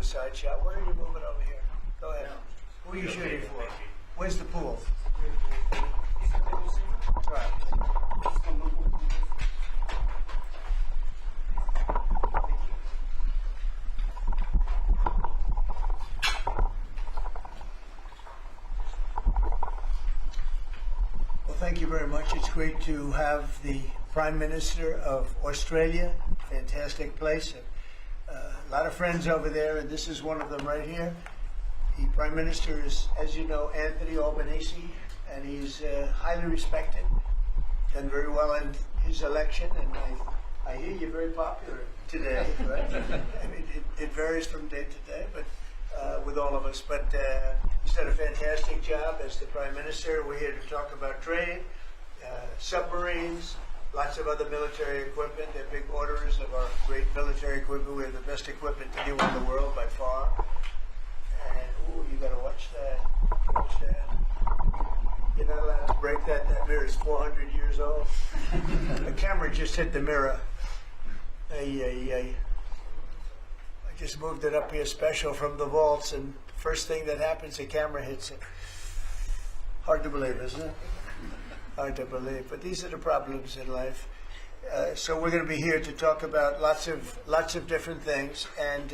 side shot. Why don't you move it over here? Go ahead. Who are you shooting for? Where's the pool? Right. Well, thank you very much. It's great to have the Prime Minister of Australia. Fantastic place. A lot of friends over there, and this is one of them right here. The Prime Minister is, as you know, Anthony Albanese, and he's highly respected. Done very well in his election, and I hear you're very popular today, right? I mean, it varies from day to day, but with all of us. But he's done a fantastic job as the Prime Minister. We're here to talk about trade, submarines, lots of other military equipment. They're big orderers of our great military equipment. We have the best equipment anywhere in the world by far. And, ooh, you gotta watch that. Watch that. You're not allowed to break that. That mirror is 400 years old. The camera just hit the mirror. I just moved it up here special from the vaults, and first thing that happens, the camera hits it. Hard to believe, isn't it? Hard to believe, but these are the problems in life. So we're going to be here to talk about lots of different things, and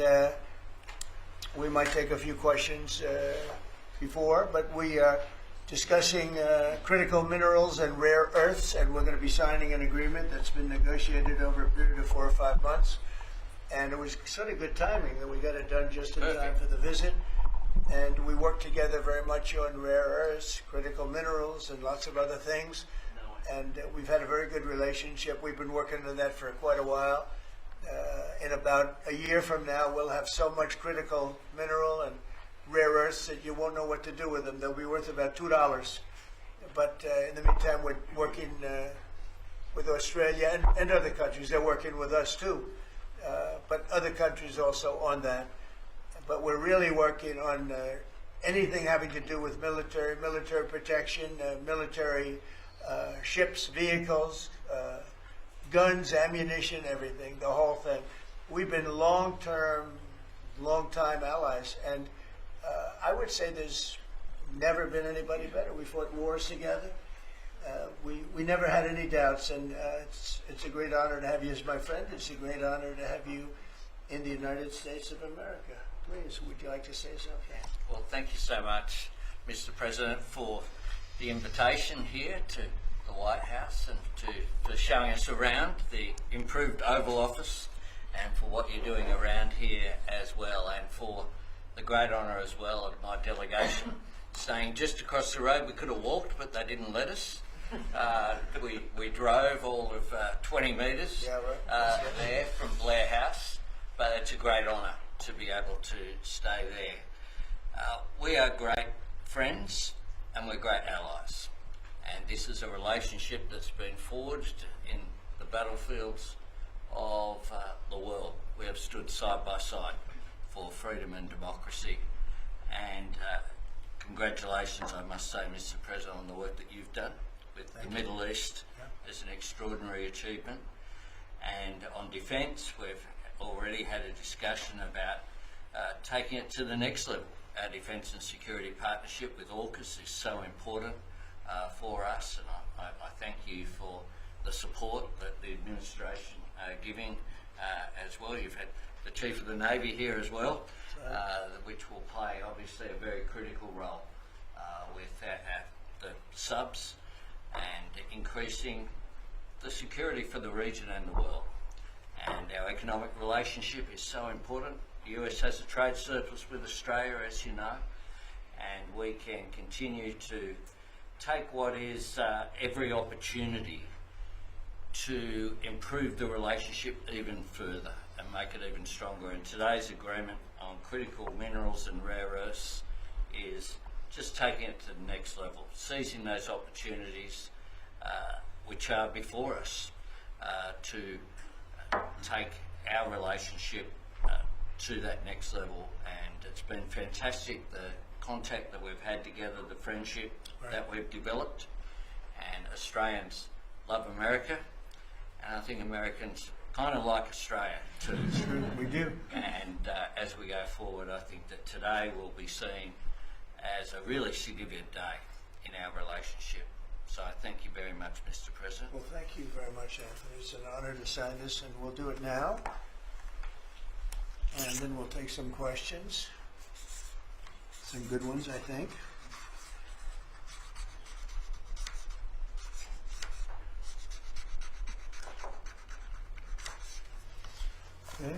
we might take a few questions before, but we are discussing critical minerals and rare earths, and we're going to be signing an agreement that's been negotiated over a period of 4 or 5 months, and it was sort of good timing that we got it done just in time for the visit. And we work together very much on rare earths, critical minerals, and lots of other things. And we've had a very good relationship. We've been working on that for quite a while. In about a year from now, we'll have so much critical mineral and rare earths that you won't know what to do with them. They'll be worth about $2. But in the meantime, we're working with Australia and other countries. They're working with us too, but other countries also on that. But we're really working on anything having to do with military protection, military ships, vehicles, guns, ammunition, everything, the whole thing. We've been long-time allies, and I would say there's never been anybody better. We fought wars together. We never had any doubts, and it's a great honor to have you as my friend. It's a great honor to have you in the United States of America. Please, would you like to say something? Well, thank you so much, Mr. President, for the invitation here to the White House and for showing us around the improved Oval Office, and for what you're doing around here as well, and for the great honour as well of my delegation staying just across the road. We could have walked, but they didn't let us. We drove all of 20 metres there from Blair House, but it's a great honour to be able to stay there. We are great friends and we're great allies, and this is a relationship that's been forged in the battlefields of the world. We have stood side by side for freedom and democracy, and congratulations, I must say, Mr. President, on the work that you've done with the Middle East. It's an extraordinary achievement. And on defence, we've already had a discussion about taking it to the next level. Our defence and security partnership with AUKUS is so important for us, and I thank you for the support that the administration are giving as well. You've had the Chief of the Navy here as well, which will play obviously a very critical role with the subs and increasing the security for the region and the world. And our economic relationship is so important. The US has a trade surplus with Australia, as you know, and we can continue to take what is every opportunity to improve the relationship even further and make it even stronger. And today's agreement on critical minerals and rare earths is just taking it to the next level, seizing those opportunities which are before us to take our relationship to that next level. And it's been fantastic, the contact that we've had together, the friendship that we've developed. And Australians love America, and I think Americans kind of like Australia too. We do. And as we go forward, I think that today will be seen as a really significant day in our relationship. So I thank you very much, Mr. President. Well, thank you very much, Anthony. It's an honor to sign this, and we'll do it now. And then we'll take some questions. Some good ones, I think. Okay.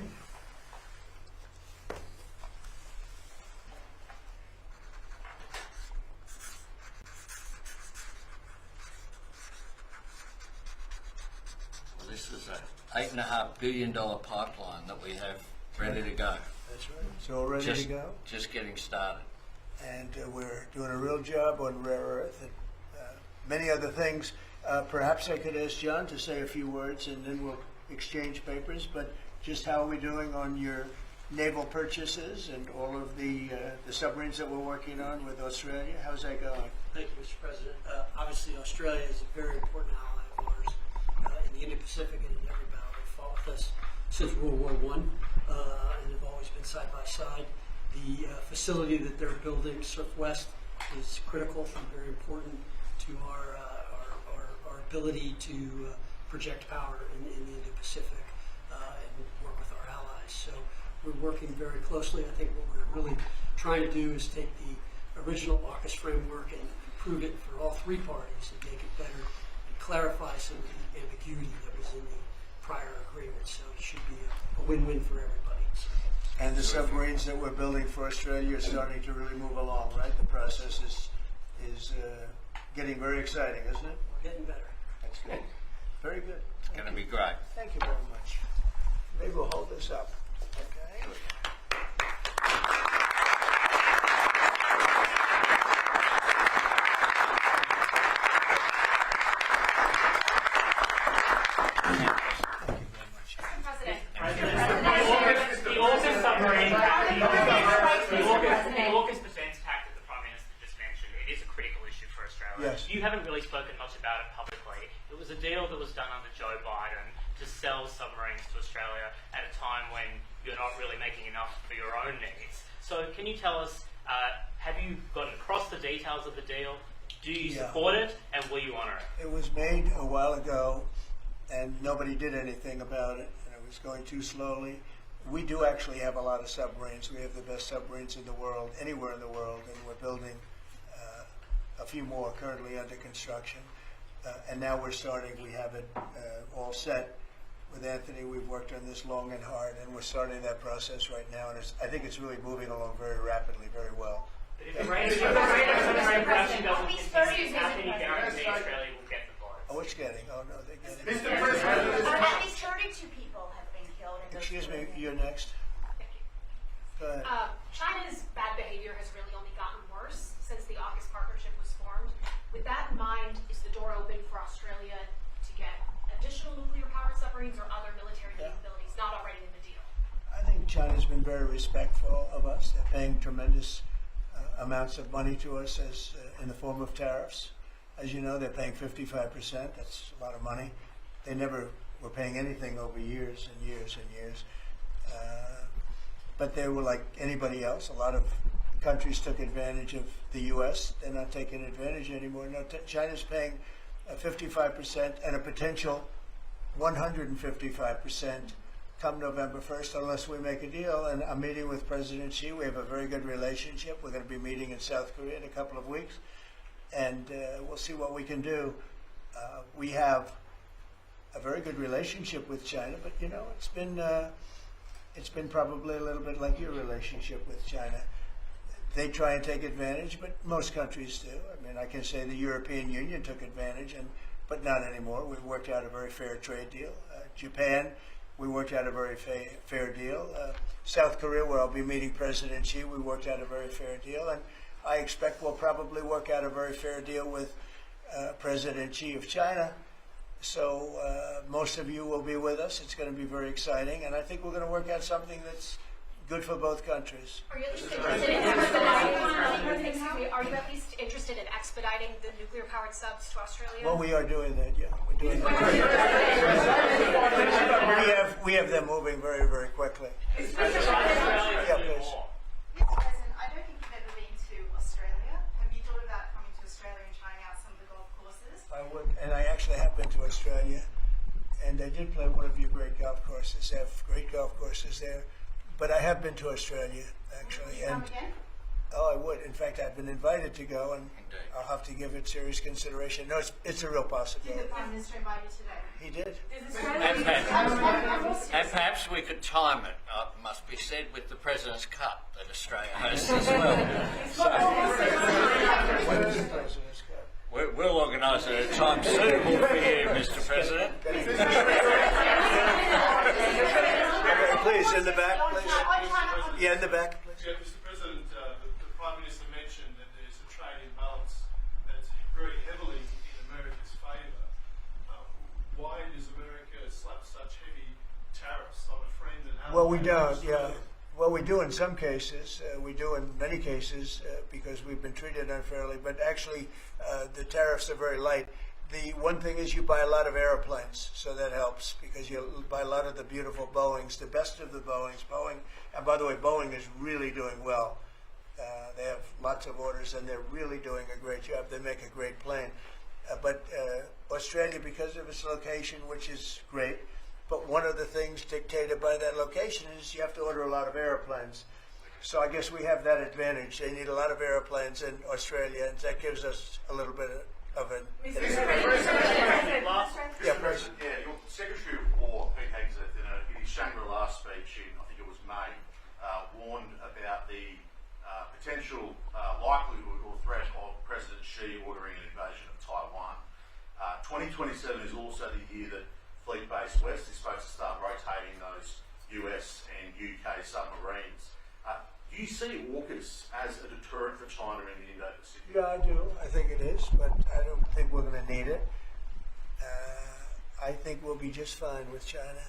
Well, this is a $8.5 billion pipeline that we have ready to go. That's right. It's all ready to go. Just getting started. And we're doing a real job on rare earth and many other things. Perhaps I could ask John to say a few words, and then we'll exchange papers. But just how are we doing on your naval purchases and all of the submarines that we're working on with Australia? How's that going? Thank you, Mr. President. Obviously, Australia is a very important ally of ours in the Indo-Pacific and in every battle. They fought with us since World War I and have always been side by side. The facility that they're building, Surf West, is critical and very important to our ability to project power in the Indo-Pacific and work with our allies. So we're working very closely. I think what we're really trying to do is take the original AUKUS framework and improve it for all three parties and make it better and clarify some of the ambiguity that was in the prior agreement. So it should be a win-win for everybody. So. And the submarines that we're building for Australia are starting to really move along, right? The process is getting very exciting, isn't it? We're getting better. That's good. Very good. It's going to be great. Thank you very much. Maybe we'll hold this up. Okay. AUKUS defence pact that the Prime Minister just mentioned, it is a critical issue for Australia. Yes. You haven't really spoken much about it publicly. It was a deal that was done under Joe Biden to sell submarines to Australia at a time when you're not really making enough for your own needs. So can you tell us, have you gotten across the details of the deal? Do you support it, and will you honour it? It was made a while ago, and nobody did anything about it, and it was going too slowly. We do actually have a lot of submarines. We have the best submarines in the world, anywhere in the world, and we're building a few more currently under construction. And now we're starting, we have it all set. With Anthony, we've worked on this long and hard, and we're starting that process right now, and I think it's really moving along very rapidly, very well. But if the rate of submarine production doesn't continue, how can you guarantee Australia will get the votes? Oh, it's getting, oh no, they're getting. At least 32 people have been killed in those Excuse me, two. you're next. Thank you. Go ahead. China's bad behavior has really only gotten worse since the AUKUS partnership was formed. With that in mind, is the door open for Australia to get additional nuclear-powered submarines or other military capabilities not already in the deal? I think China's been very respectful of us. They're paying tremendous amounts of money to us as in the form of tariffs. As you know, they're paying 55%. That's a lot of money. They never were paying anything over years and years and years. But they were like anybody else. A lot of countries took advantage of the U.S. They're not taking advantage anymore. No, China's paying 55% and a potential 155% come November 1st unless we make a deal. And I'm meeting with President Xi. We have a very good relationship. We're going to be meeting in South Korea in a couple of weeks. And we'll see what we can do. We have a very good relationship with China, but you know, it's been probably a little bit like your relationship with China. They try and take advantage, but most countries do. I mean, I can say the European Union took advantage, but not anymore. We worked out a very fair trade deal. Japan, we worked out a very fair deal. South Korea, where I'll be meeting President Xi, we worked out a very fair deal. And I expect we'll probably work out a very fair deal with President Xi of China. So most of you will be with us. It's going to be very exciting. And I think we're going to work out something that's good for both countries. Are you at least interested in expediting? Are you at least interested in expediting the nuclear-powered subs to Australia? Well, we are doing that, yeah. We're doing that. have them moving very, very quickly. Australia Yeah, to do please. more. Mr. President, I don't think you've ever been to Australia. Have you thought about coming to Australia and trying out some of the golf courses? I would, and I actually have been to Australia, and I did play one of your great golf courses. They have great golf courses there, but I have been to Australia actually, Come and again? oh, I would. In fact, I've been invited to go, and Indeed. I'll have to give it serious consideration. No, it's a real Did possibility. the Prime Minister invite you today? He did. And perhaps we could time it, must be said, with the President's Cup that Australia hosts as well. When is the President's Cup? We'll organise it at a time suitable for you, Mr. President. Okay, please, in the back, please. Yeah, in the back, please. Yeah, Mr. President, the Prime Minister mentioned that there's a trade imbalance that's very heavily in America's favour. Why does America slap such heavy tariffs on a friend and ally? Well, we don't, yeah. Well, we do in some cases. We do in many cases because we've been treated unfairly. But actually, the tariffs are very light. The one thing is you buy a lot of airplanes, so that helps because you buy a lot of the beautiful Boeings, the best of the Boeings. Boeing, and by the way, Boeing is really doing well. They have lots of orders, and they're really doing a great job. They make a great plane. But Australia, because of its location, which is great, but one of the things dictated by that location is you have to order a lot of airplanes. So I guess we have that advantage. They need a lot of airplanes in Australia, and that gives us a little bit of an. Mr. Yeah, President. President, yeah, your Secretary of War, Pete Hegseth, in his Shangri-La speech in, I think it was May, warned about the potential likelihood or threat of President Xi ordering an invasion of Taiwan. 2027 is also the year that Fleet Base West is supposed to start rotating those US and UK submarines. Do you see AUKUS as a deterrent for China in the Indo-Pacific? Yeah, I do. I think it is, but I don't think we're going to need it. I think we'll be just fine with China.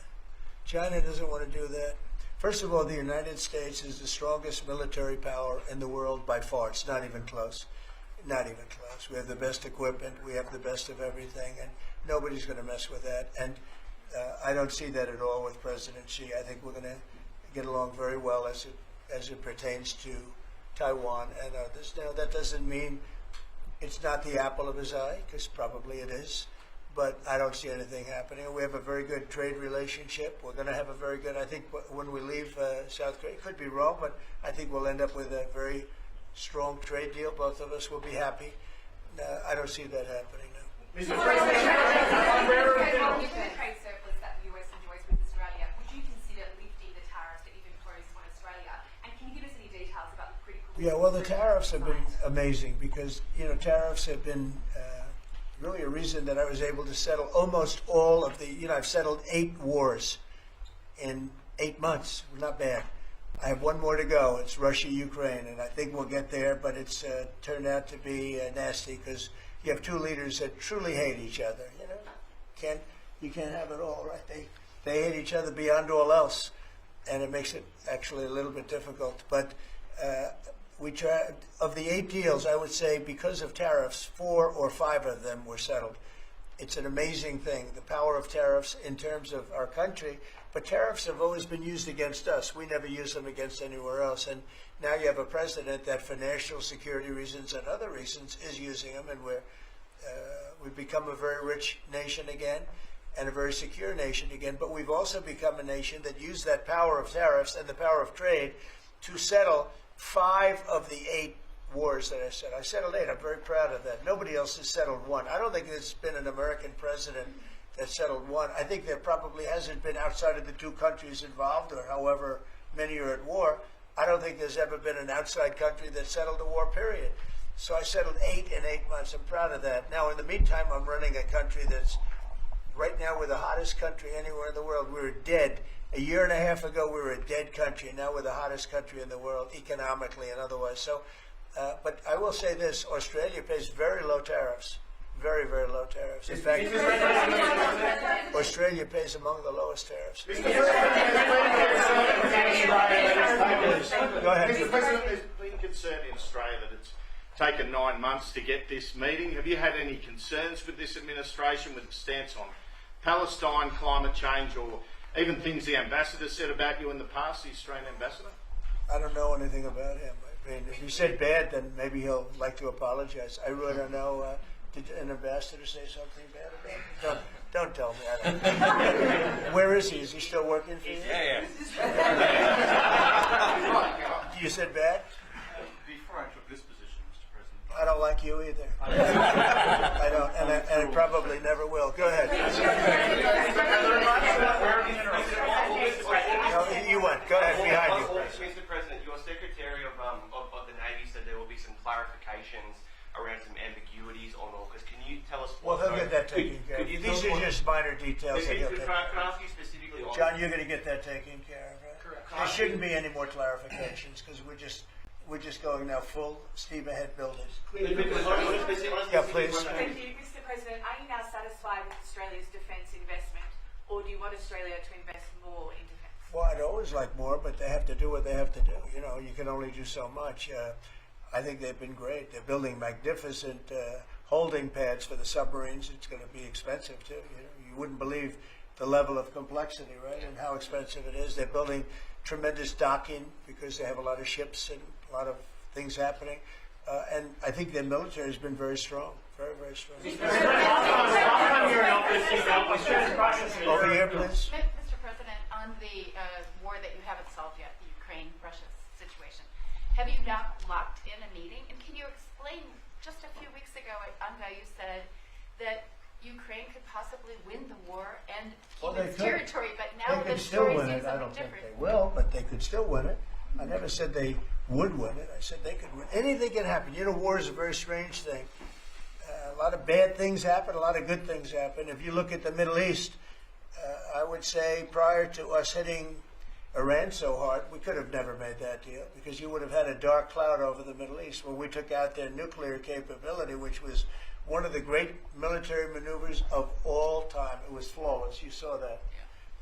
China doesn't want to do that. First of all, the United States is the strongest military power in the world by far. It's not even close. Not even close. We have the best equipment. We have the best of everything, and nobody's going to mess with that. And I don't see that at all with President Xi. I think we're going to get along very well as it pertains to Taiwan and others. Now, that doesn't mean it's not the apple of his eye, because probably it is. But I don't see anything happening. We have a very good trade relationship. We're going to have a very good, I think when we leave South Korea, could be wrong, but I think we'll end up with a very strong trade deal. Both of us will be happy. I don't see that happening now. Mr. President, Given the trade surplus that the US enjoys with Australia, would you consider lifting the tariffs that you've imposed on Australia? And can you give us any details about the critical? Yeah, well, the tariffs have been amazing because, tariffs have been really a reason that I was able to settle almost all of the, I've settled 8 wars in 8 months. Not bad. I have one more to go. It's Russia, Ukraine, and I think we'll get there, but it's turned out to be nasty because you have 2 leaders that truly hate each other. You can't have it all, right? They hate each other beyond all else, and it makes it actually a little bit difficult. But we tried, of the 8 deals, I would say because of tariffs, 4 or 5 of them were settled. It's an amazing thing, the power of tariffs in terms of our country. But tariffs have always been used against us. We never use them against anywhere else. And now you have a president that for national security reasons and other reasons is using them. And we've become a very rich nation again and a very secure nation again. But we've also become a nation that used that power of tariffs and the power of trade to settle 5 of the 8 wars that I said. I settled 8. I'm very proud of that. Nobody else has settled 1. I don't think there's been an American president that settled 1. I think there probably hasn't been outside of the 2 countries involved, or however many are at war. I don't think there's ever been an outside country that settled a war, period. So I settled 8 in 8 months. I'm proud of that. Now, in the meantime, I'm running a country that's, right now, we're the hottest country anywhere in the world. We were dead. A year and a half ago, we were a dead country. Now we're the hottest country in the world, economically and otherwise. So, but I will say this, Australia pays very low tariffs. Very, very low tariffs. In fact, Australia pays among the lowest tariffs. Go ahead. Mr. President, there's been concern in Australia that it's taken 9 months to get this meeting. Have you had any concerns with this administration, with its stance on Palestine, climate change, or Even things the ambassador said about you in the past, the Australian ambassador? I don't know anything about him. I mean, if he said bad, then maybe he'll like to apologize. I really don't know. Did an ambassador say something bad about him? Don't tell me. I don't. Where is he? Is he still working for you? Yeah. You said bad? Before I took this position, Mr. President. I don't like you either. I don't, and I probably never will. Go ahead. No, you went. Go ahead, behind you. Mr. President, your Secretary of the Navy said there will be some clarifications around some ambiguities on AUKUS. Can you tell us Well, what he'll get that taken care of. These are just minor details that he'll take Can care I of. ask you specifically on John, you're going to get that taken care of, right? Correct. There shouldn't be any more clarifications because we're just going now full steam ahead building. Yeah, please. Thank you, Mr. President. Are you now satisfied with Australia's defence investment, or do you want Australia to invest more in defence? Well, I'd always like more, but they have to do what they have to do. You know, you can only do so much. I think they've been great. They're building magnificent holding pads for the submarines. It's going to be expensive too. You wouldn't believe the level of complexity, right, and how expensive it is. They're building tremendous docking because they have a lot of ships and a lot of things happening. And I think their military has been very strong, very, very strong. Over here, please. Mr. President, on the war that you haven't solved yet, the Ukraine-Russia situation, have you now locked in a meeting? And can you explain, just a few weeks ago at UNGA, you said that Ukraine could possibly win the war and keep its territory, but now They the could still story win seems it. I something don't think different. they will, but they could still win it. I never said they would win it. I said they could win. Anything can happen. You know, war is a very strange thing. A lot of bad things happen, a lot of good things happen. If you look at the Middle East, I would say prior to us hitting Iran so hard, we could have never made that deal because you would have had a dark cloud over the Middle East when we took out their nuclear capability, which was one of the great military maneuvers of all time. It was flawless. You saw that.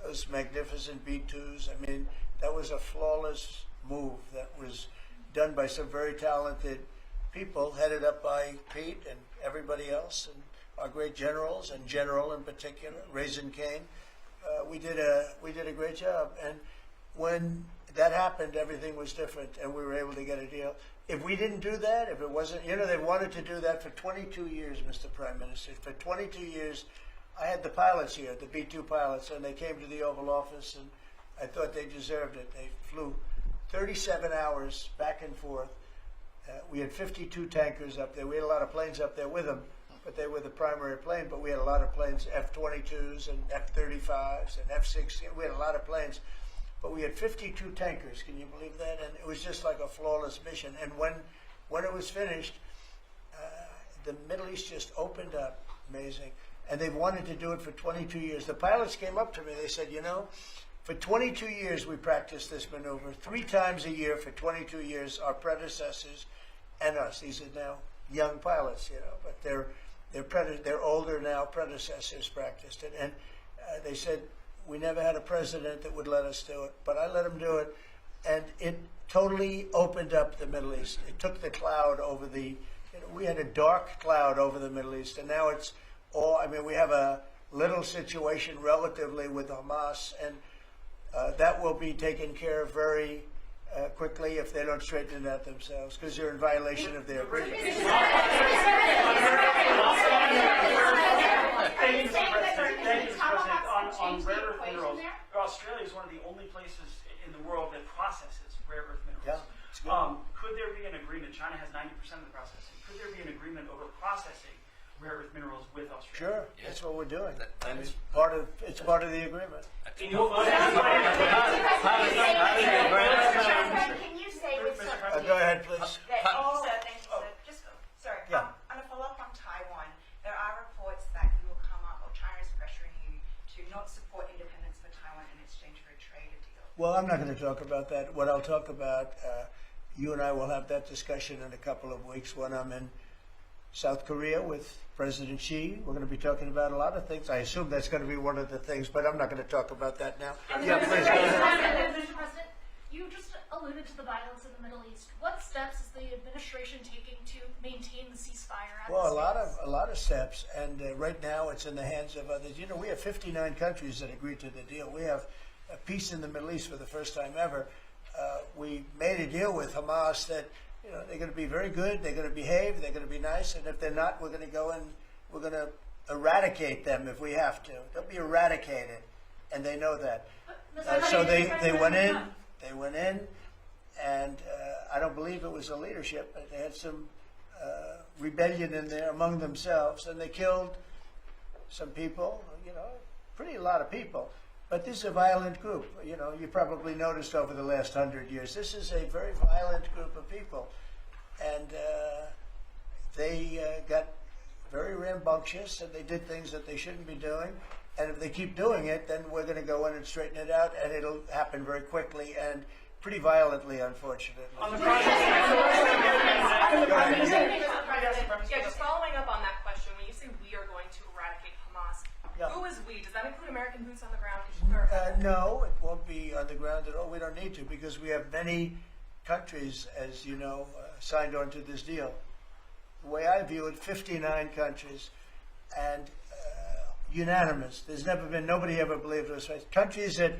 Those magnificent B-2s. I mean, that was a flawless move that was done by some very talented people, headed up by Pete and everybody else, and our great generals, and General in particular, Raisin Kane. We did a great job. And when that happened, everything was different, and we were able to get a deal. If we didn't do that, if it wasn't, you know, they wanted to do that for 22 years, Mr. Prime Minister. For 22 years, I had the pilots here, the B-2 pilots, and they came to the Oval Office, and I thought they deserved it. They flew 37 hours back and forth. We had 52 tankers up there. We had a lot of planes up there with them, but they were the primary plane. But we had a lot of planes, F-22s and F-35s and F-16. We had a lot of planes. But we had 52 tankers. Can you believe that? And it was just like a flawless mission. And when it was finished, the Middle East just opened up. Amazing. And they've wanted to do it for 22 years. The pilots came up to me. They said, you know, for 22 years we practiced this maneuver. 3 times a year for 22 years, our predecessors and us. These are now young pilots, you know, but they're older now. Predecessors practiced it. And they said, we never had a president that would let us do it, but I let him do it, and it totally opened up the Middle East. It took the cloud over we had a dark cloud over the Middle East, and now it's all, I mean, we have a little situation relatively with Hamas, and that will be taken care of very quickly if they don't straighten it out themselves, because they're in violation of their agreement. Thank you, Mr. President. On rare earth minerals, Australia is one of the only places in the world that processes rare earth minerals. Yeah, it's good. Could there be an agreement? China has 90% of the processing. Could there be an agreement over processing rare earth minerals with Australia? Sure, that's what we're doing. That is It's part of the agreement. Can you say with some Go ahead, please. that all Sir, thank you, sir. Just, sorry, Yeah. on a follow-up on Taiwan, there are reports that you will come up, or China is pressuring you to not support independence for Taiwan in exchange for a trade deal. Well, I'm not going to talk about that. What I'll talk about, you and I will have that discussion in a couple of weeks when I'm in South Korea with President Xi. We're going to be talking about a lot of things. I assume that's going to be one of the things, but I'm not going to talk about that now. Yeah, please go ahead. Mr. President, You just alluded to the violence in the Middle East. What steps is the administration taking to maintain the ceasefire? Well, a lot of steps, and right now it's in the hands of others. You know, we have 59 countries that agreed to the deal. We have a peace in the Middle East for the first time ever. We made a deal with Hamas that, you know, they're going to be very good, they're going to behave, they're going to be nice, and if they're not, we're going to go and we're going to eradicate them if we have to. They'll be eradicated, and they know that. So they went in. They went in, and I don't believe it was the leadership, but they had some rebellion in there among themselves, and they killed some people, you know, a lot of people. But this is a violent group. You know, you probably noticed over the last 100 years, this is a very violent group of people. And they got very rambunctious, and they did things that they shouldn't be doing. And if they keep doing it, then we're going to go in and straighten it out, and it'll happen very quickly and pretty violently, unfortunately. Yeah, just following up on that question, when you say we are going to eradicate Hamas, who is we? Does that include American boots on the ground? No, it won't be on the ground at all. We don't need to, because we have many countries, as you know, signed on to this deal. The way I view it, 59 countries, and unanimous. There's never been, nobody ever believed us. Countries that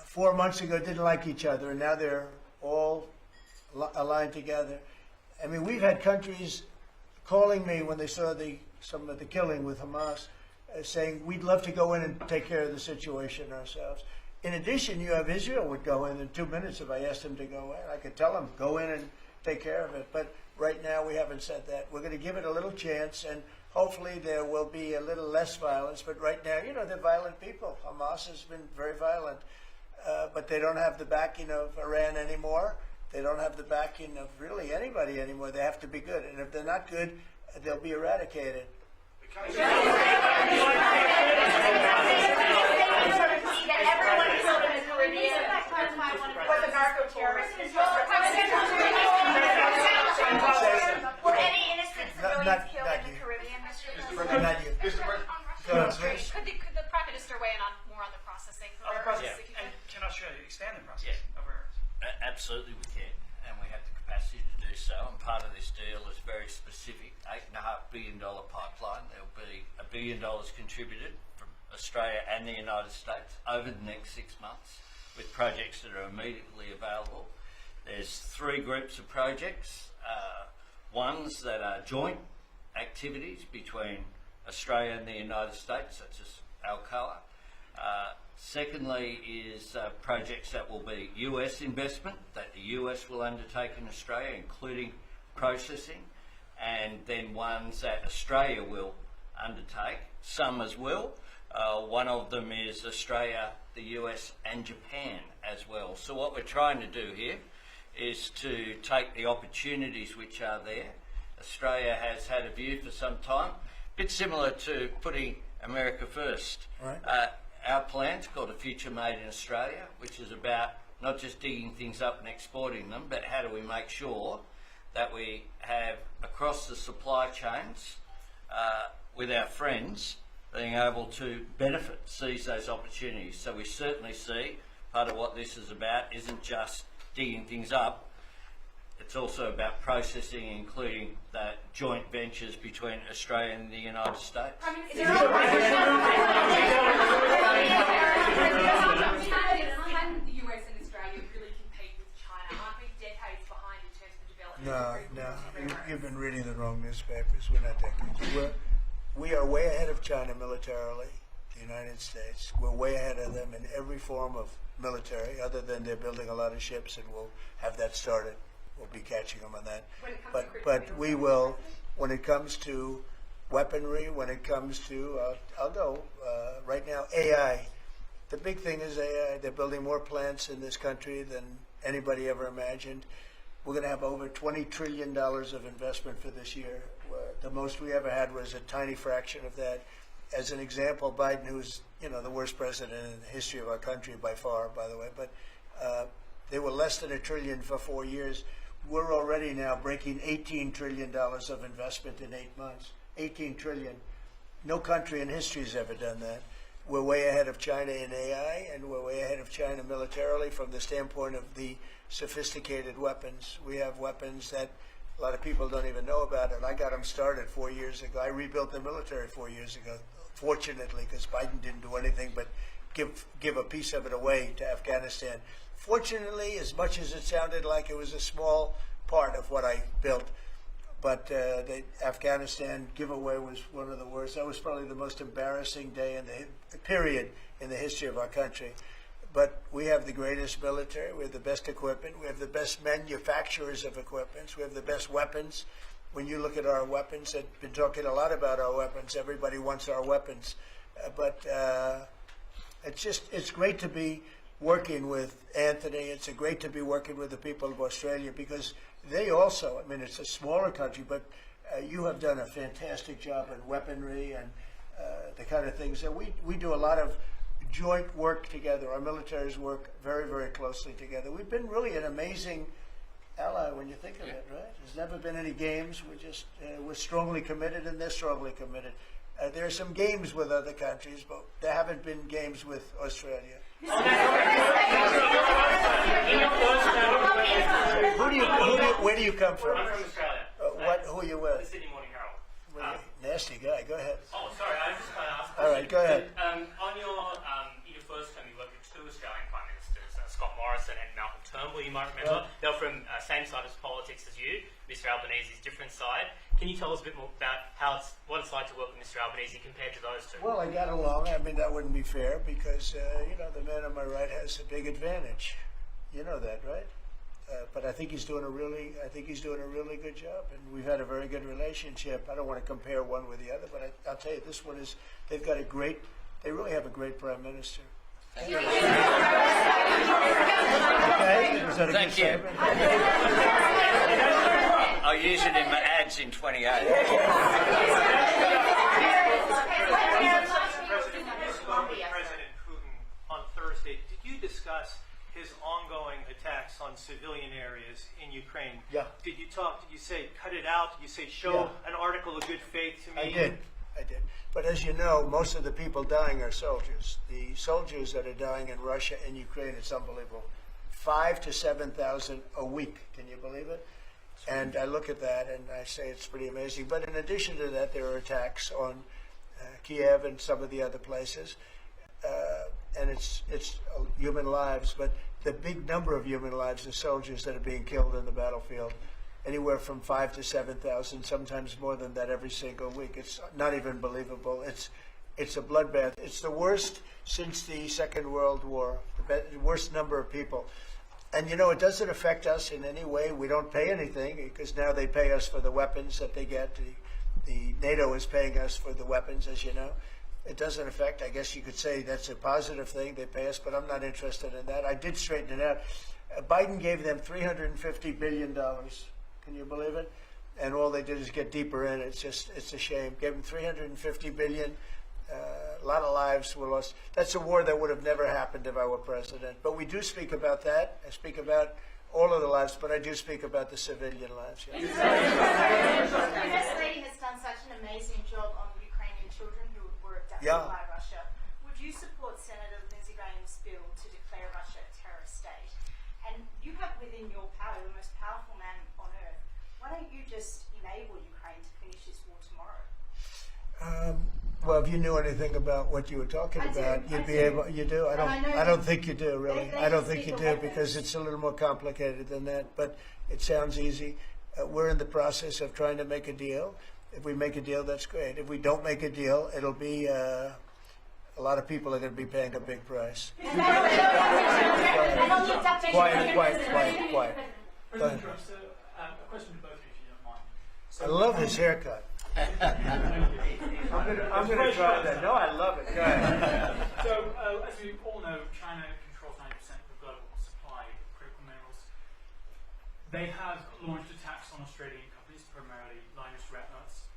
4 months ago didn't like each other, and now they're all aligned together. I mean, we've had countries calling me when they saw some of the killing with Hamas, saying, we'd love to go in and take care of the situation ourselves. In addition, you have Israel would go in 2 minutes if I asked them to go in. I could tell them, go in and take care of it. But right now, we haven't said that. We're going to give it a little chance, and hopefully there will be a little less violence. But right now, you know, they're violent people. Hamas has been very violent. But they don't have the backing of Iran anymore. They don't have the backing of really anybody anymore. They have to be good. And if they're not good, they'll be eradicated. Everyone killed in the Caribbean was a narco-terrorist. Were any innocent civilians killed in the Caribbean, Mr. President? Could the Prime Minister weigh in more on the processing? And can Australia expand the process of rare earths? Absolutely we can, and we have the capacity to do so, and part of this deal is very specific, $8.5 billion pipeline. There'll be $1 billion contributed from Australia and the United States over the next 6 months with projects that are immediately available. There's 3 groups of projects, ones that are joint activities between Australia and the United States, such as Alcoa. Secondly is projects that will be US investment that the US will undertake in Australia, including processing, and then ones that Australia will undertake, some as well. One of them is Australia, the US and Japan as well. So what we're trying to do here is to take the opportunities which are there. Australia has had a view for some time, a bit similar to putting America first. Right. Our plan's called A Future Made in Australia, which is about not just digging things up and exporting them, but how do we make sure that we have across the supply chains with our friends being able to benefit, seize those opportunities. So we certainly see part of what this is about isn't just digging things up, it's also about processing, including the joint ventures between Australia and the United States. Can the US and Australia really compete with China? Aren't we decades behind in terms of development? No, you've been reading the wrong newspapers. We're not decades. We are way ahead of China militarily, the United States. We're way ahead of them in every form of military, other than they're building a lot of ships, and we'll have that started. We'll be catching them on that. But we will, when it comes to weaponry, when it comes to, I'll go right now, AI. The big thing is AI. They're building more plants in this country than anybody ever imagined. We're going to have over $20 trillion of investment for this year. The most we ever had was a tiny fraction of that. As an example, Biden, who's the worst president in the history of our country by far, by the way, but they were less than $1 trillion for 4 years. We're already now breaking $18 trillion of investment in 8 months. $18 trillion. No country in history has ever done that. We're way ahead of China in AI, and we're way ahead of China militarily from the standpoint of the sophisticated weapons. We have weapons that a lot of people don't even know about it. I got them started 4 years ago. I rebuilt the military 4 years ago, fortunately, because Biden didn't do anything but give a piece of it away to Afghanistan. Fortunately, as much as it sounded like it was a small part of what I built, but the Afghanistan giveaway was one of the worst. That was probably the most embarrassing day in the period in the history of our country. But we have the greatest military. We have the best equipment. We have the best manufacturers of equipment. We have the best weapons. When you look at our weapons, I've been talking a lot about our weapons. Everybody wants our weapons. But it's great to be working with Anthony. It's great to be working with the people of Australia because they also, I mean, it's a smaller country, but you have done a fantastic job in weaponry and the kind of things that we do a lot of joint work together. Our militaries work very, very closely together. We've been really an amazing ally when you think of it, right? There's never been any games. We're strongly committed, and they're strongly committed. There are some games with other countries, but there haven't been games with Australia. Where do you come from? I'm from Australia. Who are you with? The Sydney Morning Herald. Nasty guy. Go ahead. Oh, sorry, I just got to ask. All right, go ahead. On your first term, you worked with two Australian Prime Ministers, Scott Morrison and Malcolm Turnbull, you might remember. They were from same side of politics as you. Mr. Albanese's different side. Can you tell us a bit more about what it's like to work with Mr. Albanese compared to those two? Well, I got along. I mean, that wouldn't be fair because, the man on my right has a big advantage. You know that, right? But I think he's doing a really good job, and we've had a very good relationship. I don't want to compare one with the other, but I'll tell you, this one is. They really have a great prime minister. Thank you. Okay, is that a Thank good you. statement? I'll use it in my ads in 28. President Putin on Thursday, did you discuss his ongoing attacks on civilian areas in Ukraine? Yeah. Did you say cut it out? Did you say show an article of good faith to me? I did. But as you know, most of the people dying are soldiers. The soldiers that are dying in Russia and Ukraine, it's unbelievable. 5,000 to 7,000 a week. Can you believe it? And I look at that and I say it's pretty amazing. But in addition to that, there are attacks on Kiev and some of the other places. And it's human lives, but the big number of human lives are soldiers that are being killed in the battlefield. Anywhere from 5,000 to 7,000, sometimes more than that every single week. It's not even believable. It's a bloodbath. It's the worst since the Second World War, the worst number of people. And it doesn't affect us in any way. We don't pay anything because now they pay us for the weapons that they get. The NATO is paying us for the weapons, as you know. It doesn't affect. I guess you could say that's a positive thing. They pay us, but I'm not interested in that. I did straighten it out. Biden gave them $350 billion. Can you believe it? And all they did is get deeper in. It's a shame. Gave them $350 billion. A lot of lives were lost. That's a war that would have never happened if I were president. But we do speak about that. I speak about all of the lives, but I do speak about the civilian lives. Yeah. The First Lady has done such an amazing job on Ukrainian children who were abducted by Russia. Would you support Senator Lindsey Graham's bill to declare Russia a terrorist state? And you have within your power the most powerful man on earth. Why don't you just enable Ukraine to finish this war tomorrow? Well, if you knew anything about what you were talking about, you'd be able. You do. I don't think you do, really. I don't think you do because it's a little more complicated than that. But it sounds easy. We're in the process of trying to make a deal. If we make a deal, that's great. If we don't make a deal, it'll be a lot of people are going to be paying a big price. Quiet. Go ahead. A question to both of you, if you don't mind. I love his haircut. I'm going to try that. No, I love it. Go ahead. So, as we all know, China controls 90% of the global supply of critical minerals. They have launched attacks on Australian companies, primarily Lynas Rare Earths.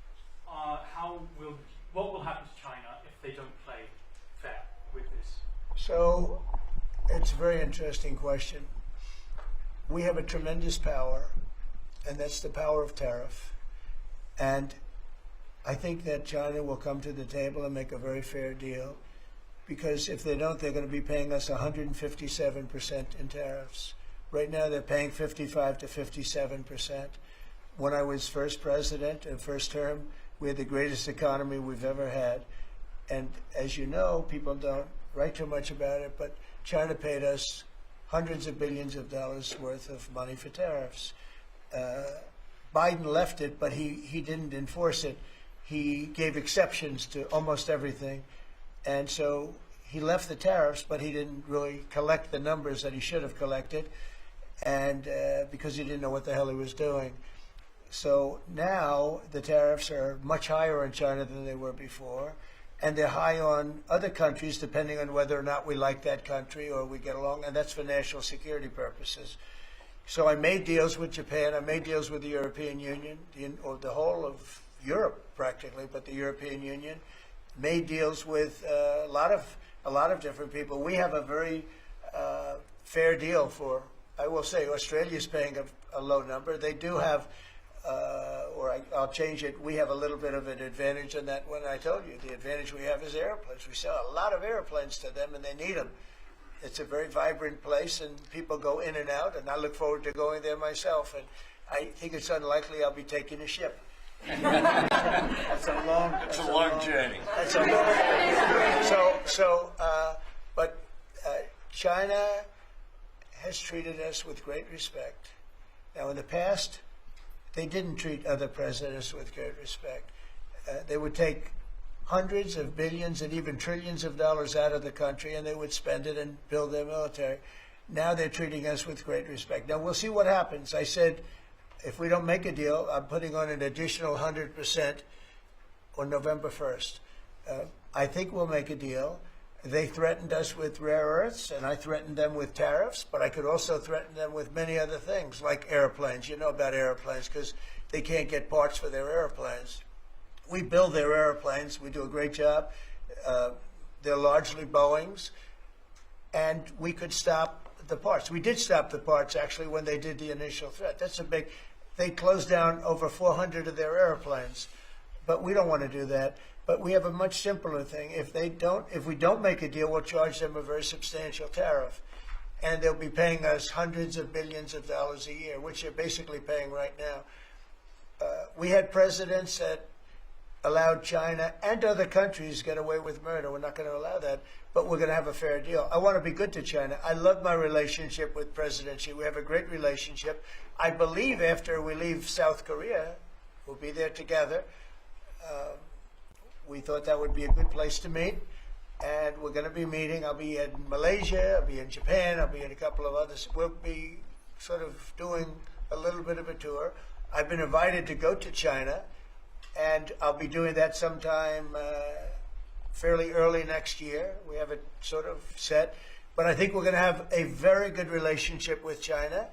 What will happen to China if they don't play fair with this? So, it's a very interesting question. We have a tremendous power, and that's the power of tariff. And I think that China will come to the table and make a very fair deal. because if they don't, they're going to be paying us 157% in tariffs. Right now, they're paying 55 to 57%. When I was first president and first term, we had the greatest economy we've ever had. And as you know, people don't write too much about it, but China paid us hundreds of billions of dollars worth of money for tariffs. Biden left it, but he didn't enforce it. He gave exceptions to almost everything. And so he left the tariffs, but he didn't really collect the numbers that he should have collected, and because he didn't know what the hell he was doing. So now the tariffs are much higher in China than they were before, and they're high on other countries depending on whether or not we like that country or we get along, and that's for national security purposes. So I made deals with Japan, I made deals with the European Union, or the whole of Europe practically, but the European Union, made deals with a lot of different people. We have a very fair deal for, I will say, Australia's paying a low number. They do have, I'll change it, we have a little bit of an advantage on that one. I told you, the advantage we have is airplanes. We sell a lot of airplanes to them, and they need them. It's a very vibrant place, and people go in and out, and I look forward to going there myself. And I think it's unlikely I'll be taking a ship. That's a long journey. That's a long. But China has treated us with great respect. Now, in the past, they didn't treat other presidents with great respect. They would take hundreds of billions and even trillions of dollars out of the country, and they would spend it and build their military. Now they're treating us with great respect. Now, we'll see what happens. I said, if we don't make a deal, I'm putting on an additional 100% on November 1st. I think we'll make a deal. They threatened us with rare earths, and I threatened them with tariffs, but I could also threaten them with many other things, like airplanes. You know about airplanes, because they can't get parts for their airplanes. We build their airplanes. We do a great job. They're largely Boeings, and we could stop the parts. We did stop the parts, actually, when they did the initial threat. That's a big... They closed down over 400 of their airplanes, but we don't want to do that. But we have a much simpler thing. If we don't make a deal, we'll charge them a very substantial tariff, and they'll be paying us hundreds of billions of dollars a year, which they're basically paying right now. We had presidents that allowed China and other countries get away with murder. We're not going to allow that, but we're going to have a fair deal. I want to be good to China. I love my relationship with President Xi. We have a great relationship. I believe after we leave South Korea, we'll be there together. We thought that would be a good place to meet, and we're going to be meeting. I'll be in Malaysia, I'll be in Japan, I'll be in a couple of others. We'll be sort of doing a little bit of a tour. I've been invited to go to China, and I'll be doing that sometime fairly early next year. We have it sort of set. But I think we're going to have a very good relationship with China.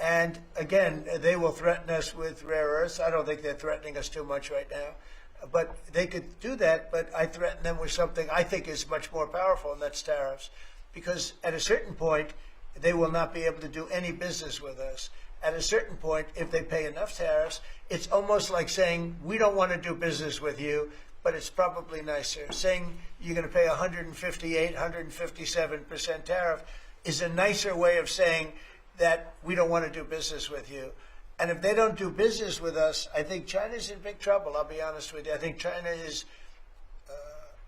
And again, they will threaten us with rare earths. I don't think they're threatening us too much right now. But they could do that, but I threaten them with something I think is much more powerful, and that's tariffs. Because at a certain point, they will not be able to do any business with us. At a certain point, if they pay enough tariffs, it's almost like saying, we don't want to do business with you, but it's probably nicer. Saying you're going to pay 158, 157% tariff is a nicer way of saying that we don't want to do business with you. And if they don't do business with us, I think China's in big trouble, I'll be honest with you. I think China is,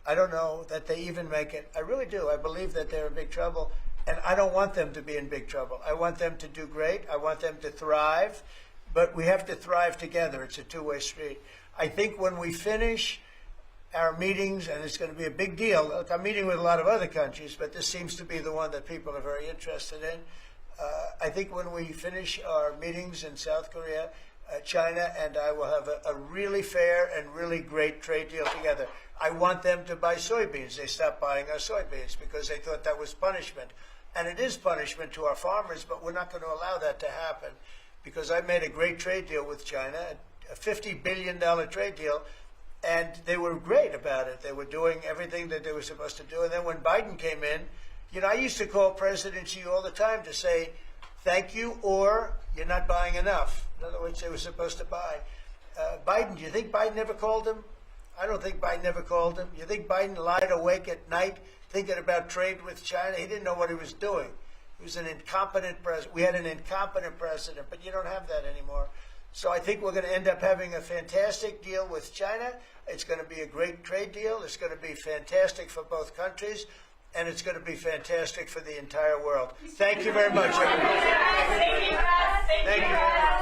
I don't know that they even make it. I really do. I believe that they're in big trouble. And I don't want them to be in big trouble. I want them to do great. I want them to thrive. But we have to thrive together. It's a two-way street. I think when we finish our meetings, and it's going to be a big deal. Look, I'm meeting with a lot of other countries, but this seems to be the one that people are very interested in. I think when we finish our meetings in South Korea, China and I will have a really fair and really great trade deal together. I want them to buy soybeans. They stopped buying our soybeans because they thought that was punishment. And it is punishment to our farmers, but we're not going to allow that to happen because I made a great trade deal with China, a $50 billion trade deal, and they were great about it. They were doing everything that they were supposed to do. And then when Biden came in, you know, I used to call President Xi all the time to say, thank you, or you're not buying enough. In other words, they were supposed to buy. Biden, do you think Biden ever called him? I don't think Biden ever called him. You think Biden lied awake at night thinking about trade with China. He didn't know what he was doing. He was an incompetent president. We had an incompetent president, but you don't have that anymore. So I think we're going to end up having a fantastic deal with China. It's going to be a great trade deal. It's going to be fantastic for both countries, and it's going to be fantastic for the entire world. Thank you very much, everybody. Thank you. Thank you.